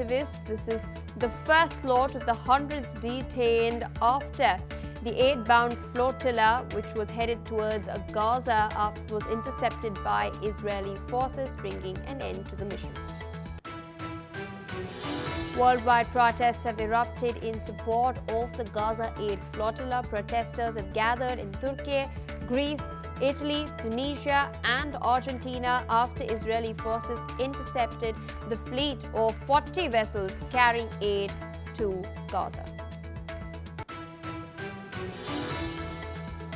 activists. This is the first lot of the hundreds detained after the aid-bound flotilla, which was headed towards Gaza, was intercepted by Israeli forces, bringing an end to the mission. Worldwide protests have erupted in support of the Gaza aid flotilla. Protesters have gathered in Turkey, Greece, Italy, Tunisia and Argentina after Israeli forces intercepted the fleet of 40 vessels carrying aid to Gaza.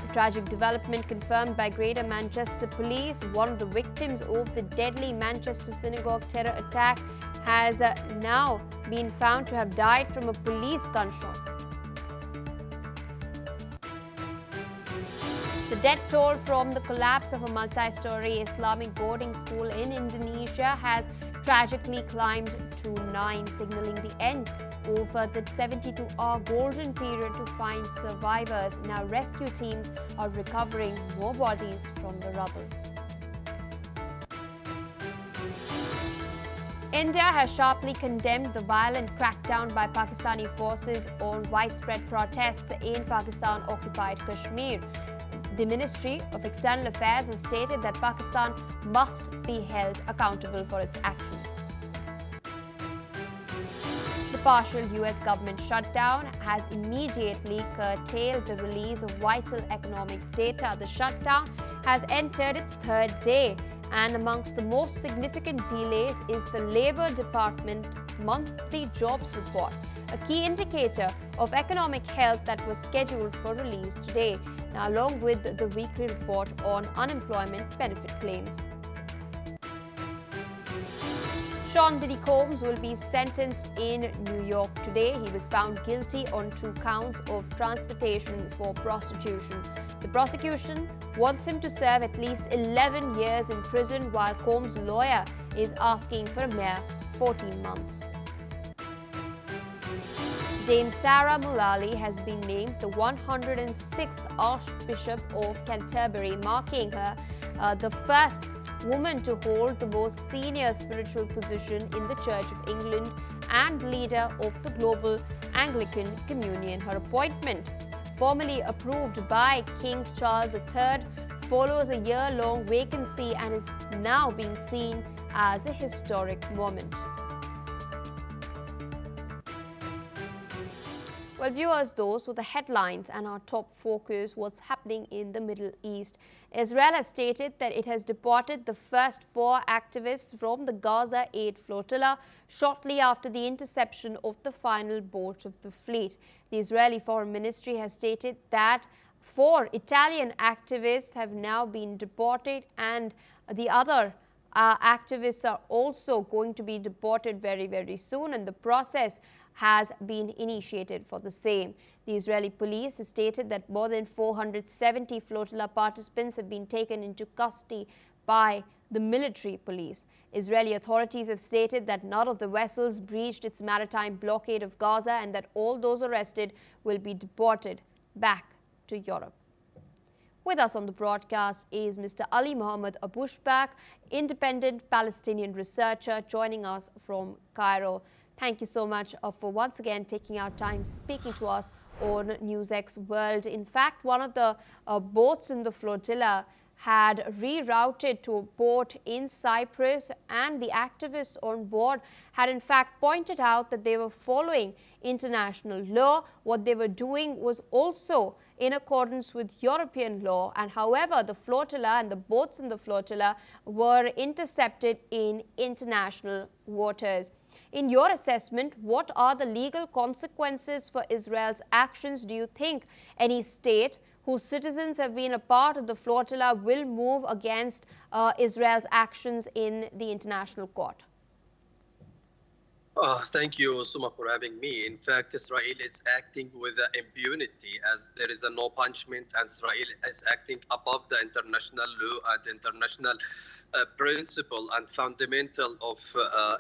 A tragic development confirmed by Greater Manchester Police. One of the victims of the deadly Manchester synagogue terror attack has now been found to have died from a police gunshot. The death toll from the collapse of a multi-story Islamic boarding school in Indonesia has tragically climbed to 9, signaling the end of the 72-hour golden period to find survivors. Now rescue teams are recovering more bodies from the rubble. India has sharply condemned the violent crackdown by Pakistani forces on widespread protests in Pakistan-occupied Kashmir. The Ministry of External Affairs has stated that Pakistan must be held accountable for its actions. The partial US government shutdown has immediately curtailed the release of vital economic data. The shutdown has entered its third day, and amongst the most significant delays is the Labour Department monthly jobs report, a key indicator of economic health that was scheduled for release today, now along with the weekly report on unemployment benefit claims. Sean Diddy Combs will be sentenced in New York today. He was found guilty on 2 counts of transportation for prostitution. The prosecution wants him to serve at least 11 years in prison, while Combs' lawyer is asking for a mere 14 months. Dame Sarah Mullally has been named the 106th Archbishop of Canterbury, marking her the first woman to hold the most senior spiritual position in the Church of England and leader of the global Anglican Communion. Her appointment, formally approved by King Charles III, follows a year-long vacancy and is now being seen as a historic moment. Well, viewers, those were the headlines and our top focus, what's happening in the Middle East. Israel has stated that it has deported the first 4 activists from the Gaza aid flotilla shortly after the interception of the final boat of the fleet. The Israeli Foreign Ministry has stated that 4 Italian activists have now been deported, and the other activists are also going to be deported very, very soon, and the process has been initiated for the same. The Israeli police has stated that more than 470 flotilla participants have been taken into custody by the military police. Israeli authorities have stated that none of the vessels breached its maritime blockade of Gaza and that all those arrested will be deported back to Europe. With us on the broadcast is Mr. Ali Mohammed Abushbak, independent Palestinian researcher, joining us from Cairo. Thank you so much for once again taking our time speaking to us on NewsX World. In fact, one of the boats in the flotilla had rerouted to a port in Cyprus, and the activists on board had in fact pointed out that they were following international law. What they were doing was also in accordance with European law, and however, the flotilla and the boats in the flotilla were intercepted in international waters. In your assessment, what are the legal consequences for Israel's actions? Do you think any state whose citizens have been a part of the flotilla will move against Israel's actions in the international court? Thank you, Suma, for having me. In fact, Israel is acting with impunity, as there is no punishment, and Israel is acting above the international law and international principle and fundamental of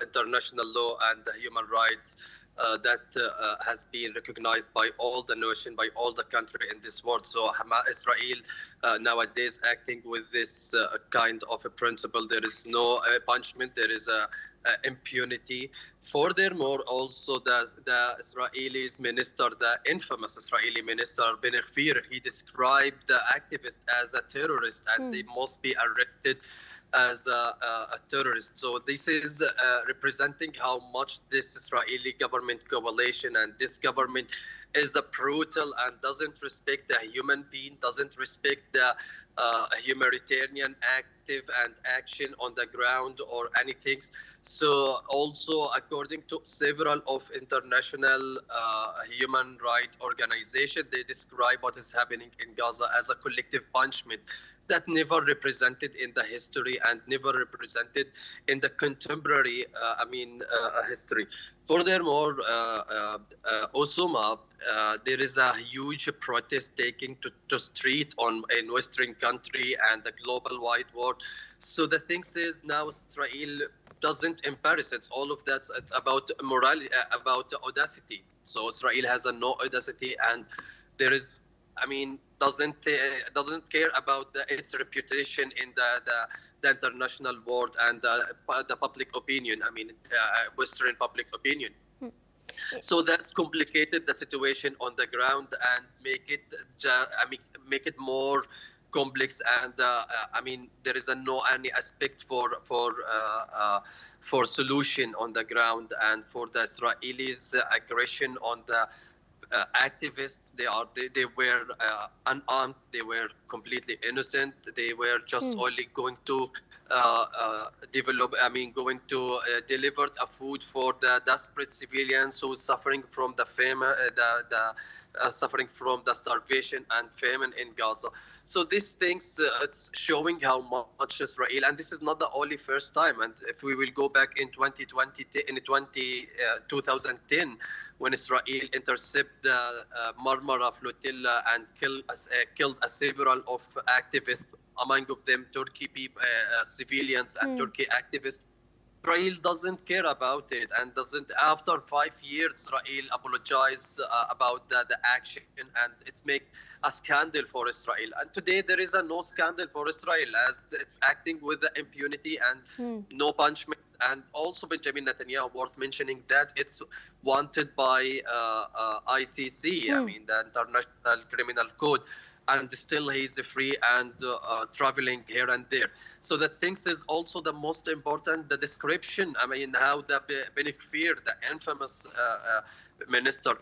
international law and human rights that has been recognized by all the nation, by all the country in this world. So Israel nowadays acting with this kind of a principle. There is no punishment, there is impunity Furthermore, also the Israelis minister, the infamous Israeli minister Ben Gvir, he described the activist as a terrorist, and they must be arrested as a terrorist. So this is representing how much this Israeli government coalition and this government is brutal and doesn't respect the human being, doesn't respect the humanitarian active and action on the ground or anything. So also, according to several of international human rights organizations, they describe what is happening in Gaza as a collective punishment that never represented in the history and never represented in the contemporary, history. Furthermore, Osama, there is a huge protest taking to street in Western country and the global wide world. So the thing is now Israel doesn't embarrass. It's all of that. It's about morality, about audacity. So Israel has no audacity, and there is, doesn't care about its reputation in the international world and the public opinion. Western public opinion. So that's complicated the situation on the ground and make it more complex. And there is no any aspect for solution on the ground, and for the Israelis' aggression on the activists. They were unarmed. They were completely innocent. They were just only going to deliver a food for the desperate civilians who are suffering from the famine, suffering from the starvation and famine in Gaza. So these things, it's showing how much Israel, and this is not the only first time. And if we will go back in 2010, when Israel intercepted the Marmara Flotilla and killed several of activists, among of them Turkey civilians and Turkey activists. Israel doesn't care about it, and doesn't. After 5 years, Israel apologized about the action, and it's make a scandal for Israel. And today there is no scandal for Israel, as it's acting with the impunity and no punishment. And also Benjamin Netanyahu, worth mentioning that it's wanted by ICC, the International Criminal Code, and still he's free and traveling here and there. So the things is also the most important, the description, how the Ben Gvir, the infamous minister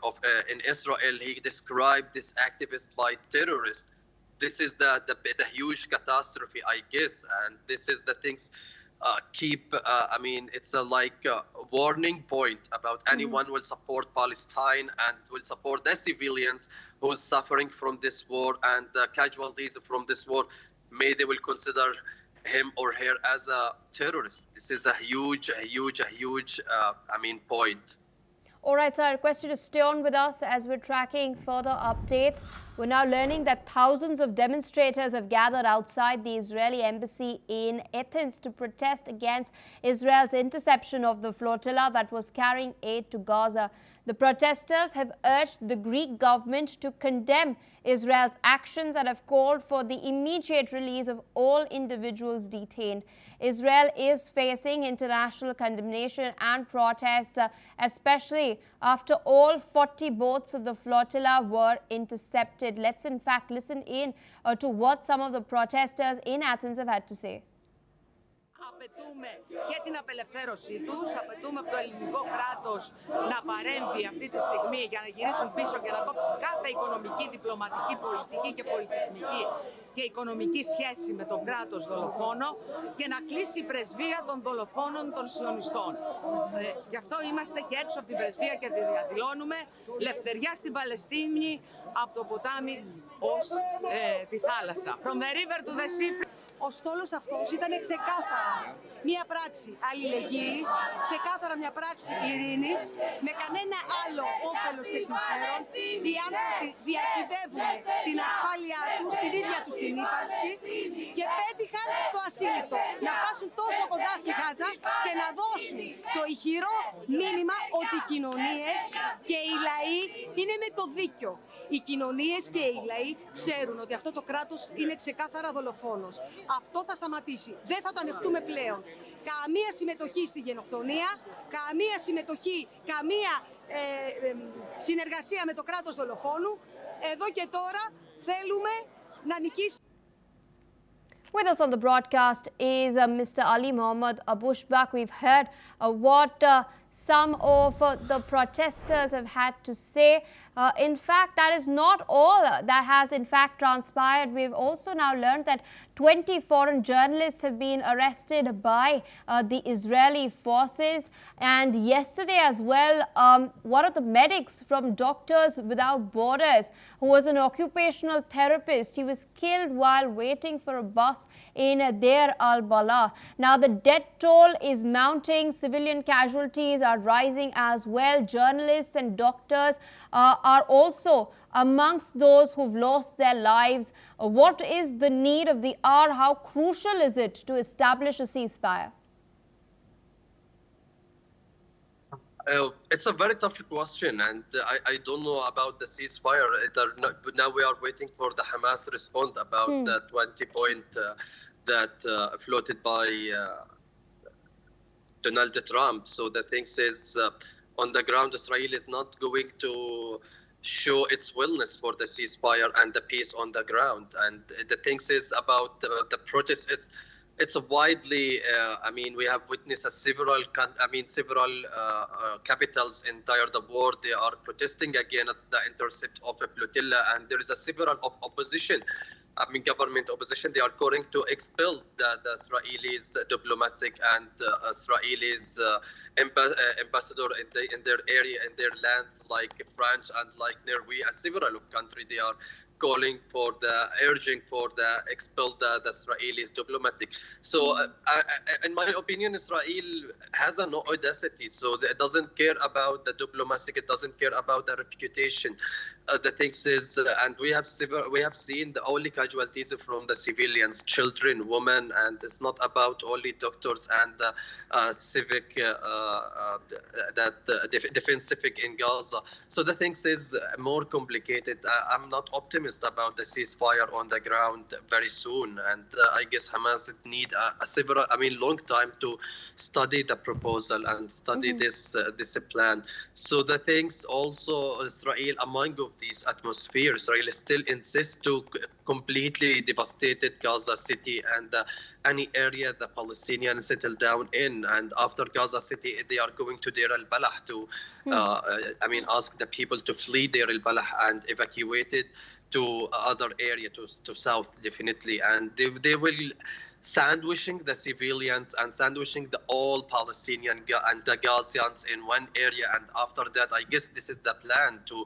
in Israel, he described this activist by terrorist. This is the huge catastrophe, I guess, and this is the things it's a warning point about anyone will support Palestine and will support the civilians who are suffering from this war and the casualties from this war. May they will consider him or her as a terrorist. This is a huge point. All right, sir, I request you to stay on with us as we're tracking further updates. We're now learning that thousands of demonstrators have gathered outside the Israeli embassy in Athens to protest against Israel's interception of the flotilla that was carrying aid to Gaza. The protesters have urged the Greek government to condemn Israel's actions and have called for the immediate release of all individuals detained. Israel is facing international condemnation and protests, especially after all 40 boats of the flotilla were intercepted. Let's in fact listen in to what some of the protesters in Athens have had to say. Απαιτούμε και την απελευθέρωσή τους, απαιτούμε από το ελληνικό κράτος να παρέμβει αυτή τη στιγμή για να γυρίσουν πίσω και να κόψει κάθε οικονομική, διπλωματική, πολιτική και πολιτισμική και οικονομική σχέση με τον κράτος δολοφόνο και να κλείσει η πρεσβεία των δολοφόνων των σιωνιστών. Γι' αυτό είμαστε και έξω από την πρεσβεία και τη διαδηλώνουμε ελευθεριά στην Παλαιστίνη από το ποτάμι ως τη θάλασσα. From the river to the sea. Ο στόλος αυτός ήταν ξεκάθαρα μια πράξη αλληλεγγύης, ξεκάθαρα μια πράξη ειρήνης, με κανένα άλλο όφελος και συμφέρον. Οι άνθρωποι διακυβεύουν την ασφάλειά τους, την ίδια τους την ύπαρξη και πέτυχαν το ασύλληπτο. Να φτάσουν τόσο κοντά στη Γάζα και να δώσουν το ηχηρό μήνυμα ότι οι κοινωνίες και οι λαοί είναι με το δίκιο. Οι κοινωνίες και οι λαοί ξέρουν ότι αυτό το κράτος είναι ξεκάθαρα δολοφόνος. Αυτό θα σταματήσει. Δεν θα το ανεχτούμε πλέον. Καμία συμμετοχή στη γενοκτονία, καμία συμμετοχή, καμία συνεργασία με το κράτος δολοφόνου. Εδώ και τώρα θέλουμε να νικήσει. With us on the broadcast is Mr. Ali Mohammed Bushbak. We've heard what some of the protesters have had to say. In fact, that is not all that has in fact transpired. We've also now learned that 20 foreign journalists have been arrested by the Israeli forces. And yesterday as well, one of the medics from Doctors Without Borders, who was an occupational therapist, he was killed while waiting for a bus in Deir al-Balah. Now the death toll is mounting, civilian casualties are rising as well. Journalists and doctors are also amongst those who've lost their lives. What is the need of the hour? How crucial is it to establish a ceasefire? It's a very tough question, and I don't know about the ceasefire. Now we are waiting for the Hamas response about the 20 point that floated by Donald Trump. So the thing is, on the ground, Israel is not going to show its willingness for the ceasefire and the peace on the ground. And the thing is about the protests, it's a widely, we have witnessed several capitals entire the world. They are protesting against the intercept of a flotilla, and there is a several of opposition. Government opposition, they are calling to expel the Israelis diplomatic and Israelis ambassador in their area, in their lands, like France and like Norway, and several countries. They are calling for urging for the expel the Israelis diplomatic. So in my opinion, Israel has no audacity. So it doesn't care about the diplomacy. It doesn't care about the reputation. The thing is, and we have seen the only casualties from the civilians, children, women, and it's not about only doctors and civic defense civic in Gaza. So the thing is more complicated. I'm not optimistic about the ceasefire on the ground very soon, and I guess Hamas need long time to study the proposal and study this plan. So the things also Israel among of these atmosphere, Israel still insists to completely devastated Gaza City and any area the Palestinians settle down in. And after Gaza City, they are going to Deir al-Balah to ask the people to flee Deir al-Balah and evacuate it to other area, to south, definitely. And they will sandwiching the civilians and sandwiching the all Palestinian and the Gazians in one area. And after that, I guess this is the plan to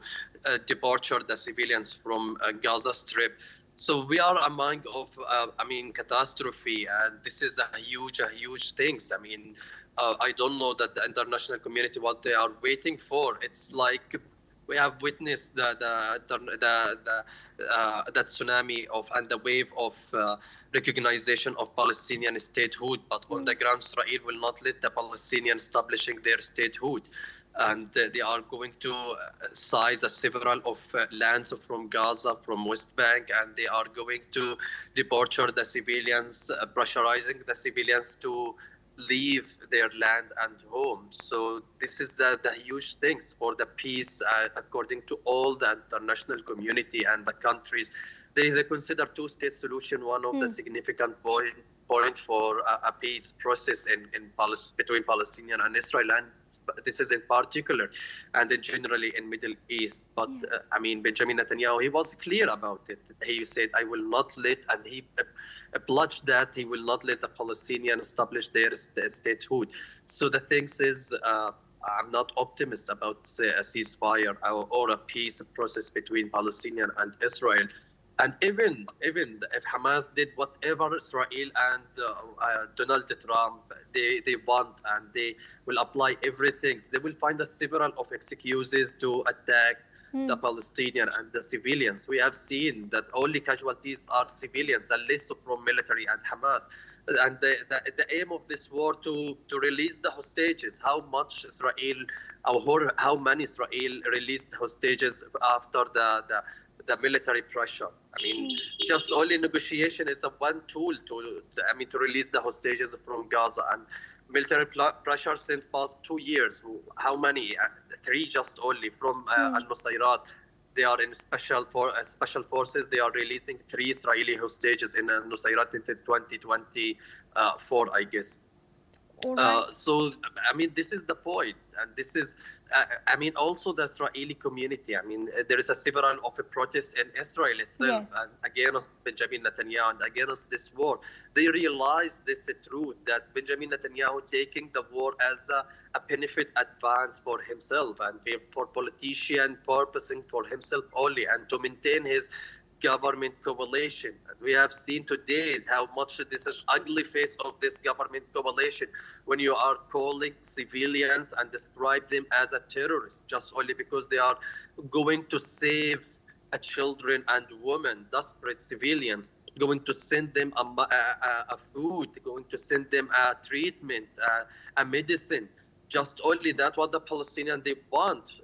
departure the civilians from Gaza Strip. So we are among of, catastrophe, and this is a huge things. I don't know that the international community, what they are waiting for. It's like we have witnessed the tsunami of and the wave of recognition of Palestinian statehood, but on the ground, Israel will not let the Palestinians establishing their statehood. And they are going to seize several of lands from Gaza, from West Bank, and they are going to departure the civilians, pressurizing the civilians to leave their land and home. So this is the huge things for the peace, according to all the international community and the countries. They consider two-state solution one of the significant point for a peace process between Palestinian and Israel, and this is in particular, and generally in Middle East. But Benjamin Netanyahu, he was clear about it. He said, I will not let, and he pledged that he will not let the Palestinians establish their statehood. So the thing is, I'm not optimistic about a ceasefire or a peace process between Palestinian and Israel. And even if Hamas did whatever Israel and Donald Trump they want, and they will apply everything, they will find several of excuses to attack the Palestinian and the civilians. We have seen that only casualties are civilians, and less from military and Hamas. And the aim of this war to release the hostages. How much Israel, or how many Israel released hostages after the military pressure. I mean, just only negotiation is a one tool to release the hostages from Gaza, and military pressure since past 2 years. How many? Three just only from Al-Nusayrat. They are in special forces. They are releasing 3 Israeli hostages in Al-Nusayrat into 2024, I guess. So, I mean, this is the point. And this is, I mean, also the Israeli community. I mean, there is a several of a protest in Israel itself and against Benjamin Netanyahu and against this war. They realize this truth that Benjamin Netanyahu taking the war as a benefit advance for himself and for politician purposing for himself only and to maintain his government coalition. And we have seen today how much this is ugly face of this government coalition when you are calling civilians and describe them as a terrorist just only because they are going to save children and women, desperate civilians, going to send them a food, going to send them a treatment, a medicine. Just only that what the Palestinians they want.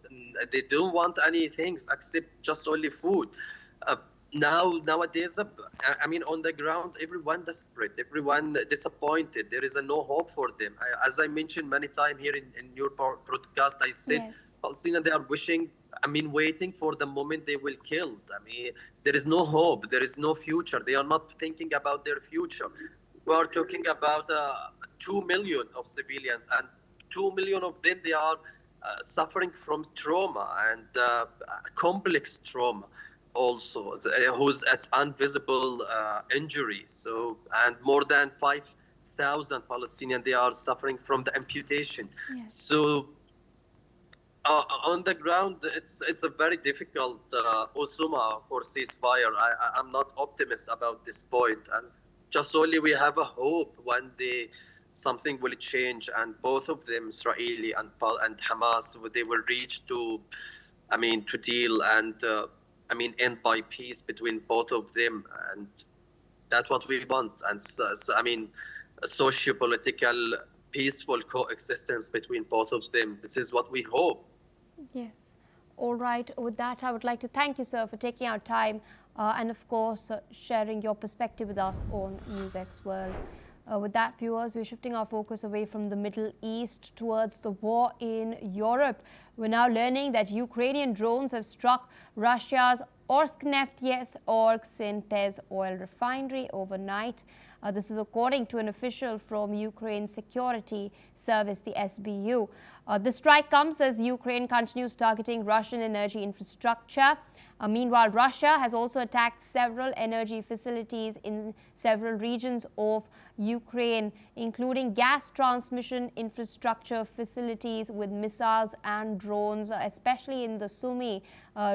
They don't want anything except just only food. Nowadays, I mean, on the ground, everyone desperate, everyone disappointed. There is no hope for them. As I mentioned many times here in your broadcast, I said Palestinians, they are wishing, I mean, waiting for the moment they will killed. I mean, there is no hope. There is no future. They are not thinking about their future. We are talking about 2 million of civilians, and 2 million of them, they are suffering from trauma and complex trauma. Also, who's at invisible injury. So, and more than 5,000 Palestinians, they are suffering from the amputation. So, on the ground, it's a very difficult Usuma for ceasefire. I'm not optimist about this point, and just only we have a hope one day something will change, and both of them, Israeli and Hamas, they will reach to, I mean, to deal and. I mean, end by peace between both of them, and that's what we want. And so I mean, a socio-political, peaceful coexistence between both of them. This is what we hope. Yes. All right. With that, I would like to thank you, sir, for taking our time and, of course, sharing your perspective with us on NewsX World. With that, viewers, we're shifting our focus away from the Middle East towards the war in Europe. We're now learning that Ukrainian drones have struck Russia's Orsk-Nefte's oil refinery overnight. This is according to an official from Ukraine's security service, the SBU. The strike comes as Ukraine continues targeting Russian energy infrastructure. Meanwhile, Russia has also attacked several energy facilities in several regions of Ukraine, including gas transmission infrastructure facilities with missiles and drones, especially in the Sumy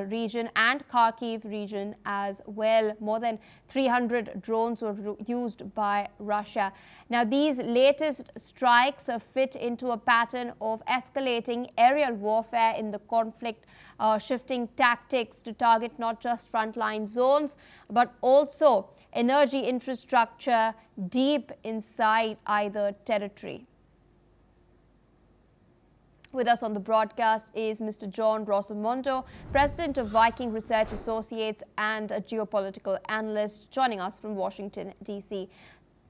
region and Kharkiv region as well. More than 300 drones were used by Russia. Now, these latest strikes fit into a pattern of escalating aerial warfare in the conflict, shifting tactics to target not just frontline zones, but also energy infrastructure deep inside either territory. With us on the broadcast is Mr. John Rosamondo, President of Viking Research Associates and a geopolitical analyst, joining us from Washington, D.C.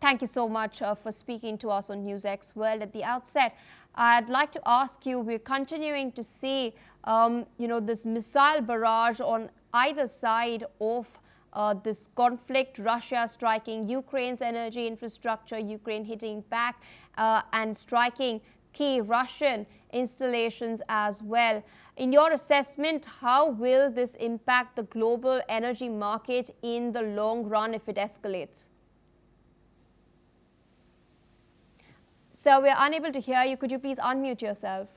Thank you so much for speaking to us on NewsX World. At the outset, I'd like to ask you, we're continuing to see, this missile barrage on either side of this conflict, Russia striking Ukraine's energy infrastructure, Ukraine hitting back and striking key Russian installations as well. In your assessment, how will this impact the global energy market in the long run if it escalates? Sir, we're unable to hear you. Could you please unmute yourself?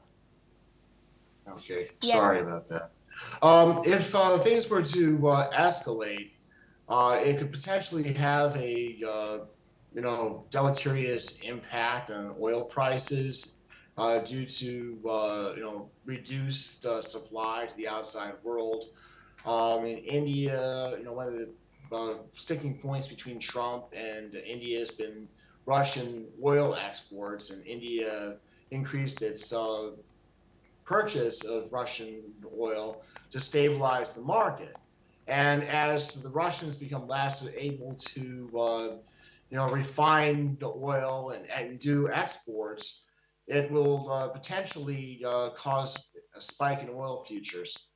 Okay, sorry about that. If things were to escalate, it could potentially have a deleterious impact on oil prices due to reduced supply to the outside world. In India, one of the sticking points between Trump and India has been Russian oil exports, and India increased its purchase of Russian oil to stabilize the market. And as the Russians become less able to, refine the oil and do exports, it will potentially cause a spike in oil futures.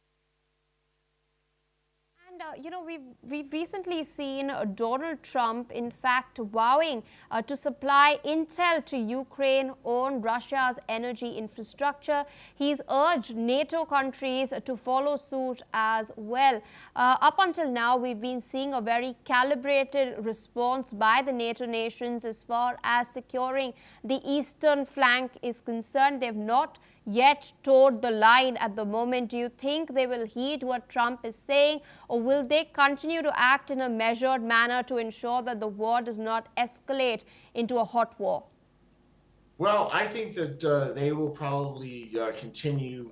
And we've recently seen Donald Trump, in fact, vowing to supply intel to Ukraine on Russia's energy infrastructure. He's urged NATO countries to follow suit as well. Up until now, we've been seeing a very calibrated response by the NATO nations as far as securing the eastern flank is concerned. They've not yet towed the line at the moment. Do you think they will heed what Trump is saying, or will they continue to act in a measured manner to ensure that the war does not escalate into a hot war? Well, I think that they will probably continue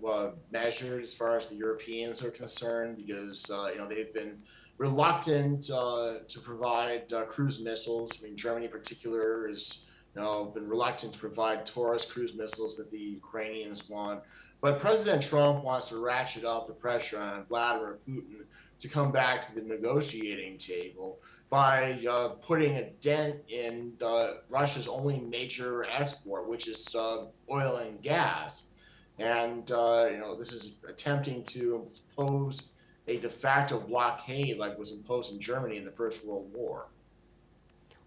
measured as far as the Europeans are concerned, because they've been reluctant to provide cruise missiles. I mean, Germany in particular is been reluctant to provide Taurus cruise missiles that the Ukrainians want. But President Trump wants to ratchet up the pressure on Vladimir Putin to come back to the negotiating table by putting a dent in Russia's only major export, which is oil and gas. And, this is attempting to impose a de facto blockade like was imposed in Germany in the First World War.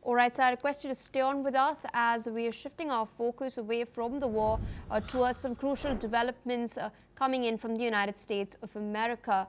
All right, so I request you to stay on with us as we are shifting our focus away from the war towards some crucial developments coming in from the United States of America.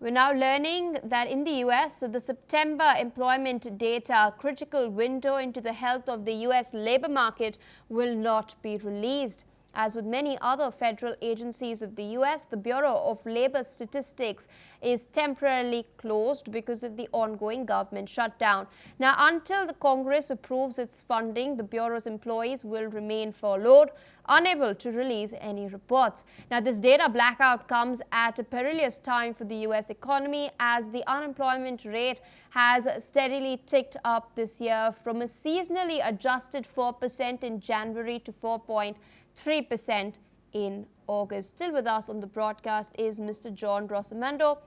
We're now learning that in the US, the September employment data, a critical window into the health of the US labor market, will not be released. As with many other federal agencies of the US, the Bureau of Labor Statistics is temporarily closed because of the ongoing government shutdown. Now, until the Congress approves its funding, the Bureau's employees will remain furloughed, unable to release any reports. Now, this data blackout comes at a perilous time for the US economy, as the unemployment rate has steadily ticked up this year from a seasonally adjusted 4% in January to 4.3% in August. Still with us on the broadcast is Mr. John Rosamando.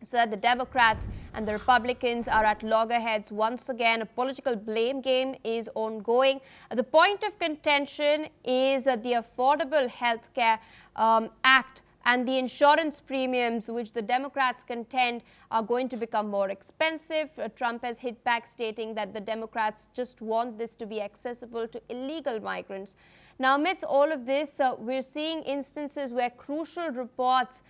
So the Democrats and the Republicans are at loggerheads once again. A political blame game is ongoing. The point of contention is the Affordable Health Care Act and the insurance premiums, which the Democrats contend are going to become more expensive. Trump has hit back, stating that the Democrats just want this to be accessible to illegal migrants. Now, amidst all of this, we're seeing instances where crucial reports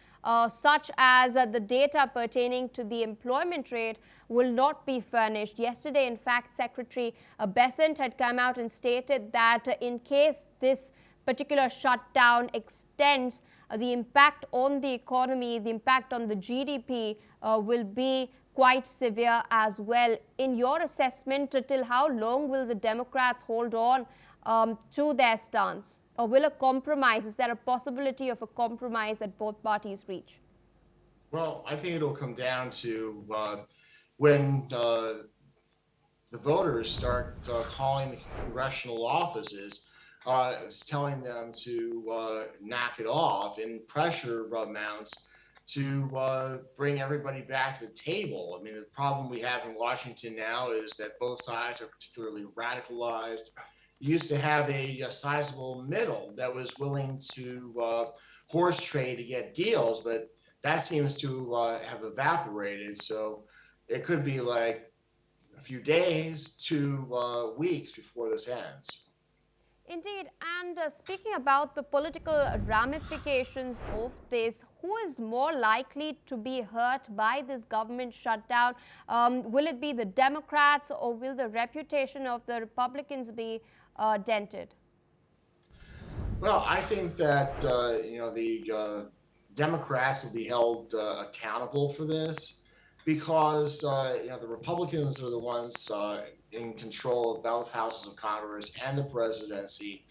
such as the data pertaining to the employment rate will not be furnished. Yesterday, in fact, Secretary Bessent had come out and stated that in case this particular shutdown extends, the impact on the economy, the impact on the GDP will be quite severe as well. In your assessment, till how long will the Democrats hold on to their stance? Or will a compromise, is there a possibility of a compromise that both parties reach? Well, I think it'll come down to when the voters start calling the congressional offices, telling them to knock it off, and pressure mounts to bring everybody back to the table. I mean, the problem we have in Washington now is that both sides are particularly radicalized. Used to have a sizable middle that was willing to horse trade to get deals, but that seems to have evaporated. So it could be like a few days to weeks before this ends. Indeed, and speaking about the political ramifications of this, who is more likely to be hurt by this government shutdown? Will it be the Democrats, or will the reputation of the Republicans be dented? Well, I think that the Democrats will be held accountable for this, because the Republicans are the ones in control of both houses of Congress and the presidency,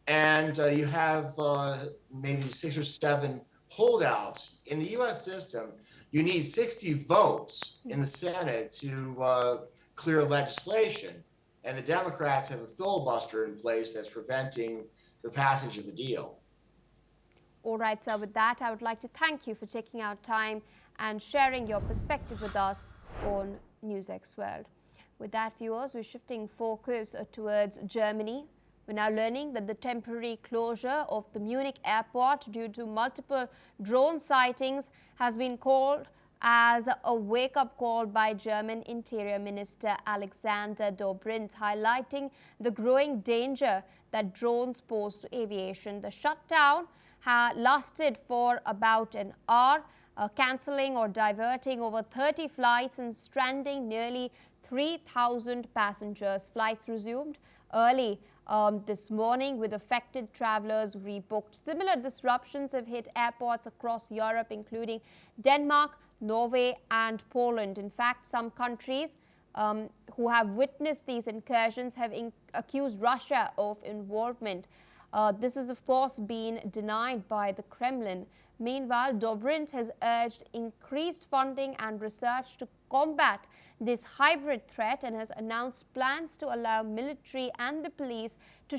and you have maybe 6 or 7 holdouts in the U.S. system. You need 60 votes in the Senate to clear legislation. And the Democrats have a filibuster in place that's preventing the passage of a deal. All right, sir. With that, I would like to thank you for taking out time and sharing your perspective with us on NewsX World. With that, viewers, we're shifting focus towards Germany. We're now learning that the temporary closure of the Munich airport due to multiple drone sightings has been called as a wake-up call by German Interior Minister Alexander Dobrindt, highlighting the growing danger that drones pose to aviation. The shutdown lasted for about an hour, cancelling or diverting over 30 flights and stranding nearly 3,000 passengers. Flights resumed early this morning with affected travelers rebooked. Similar disruptions have hit airports across Europe, including Denmark, Norway and Poland. In fact, some countries who have witnessed these incursions have accused Russia of involvement. This is, of course, been denied by the Kremlin. Meanwhile, Dobrindt has urged increased funding and research to combat this hybrid threat and has announced plans to allow military and the police to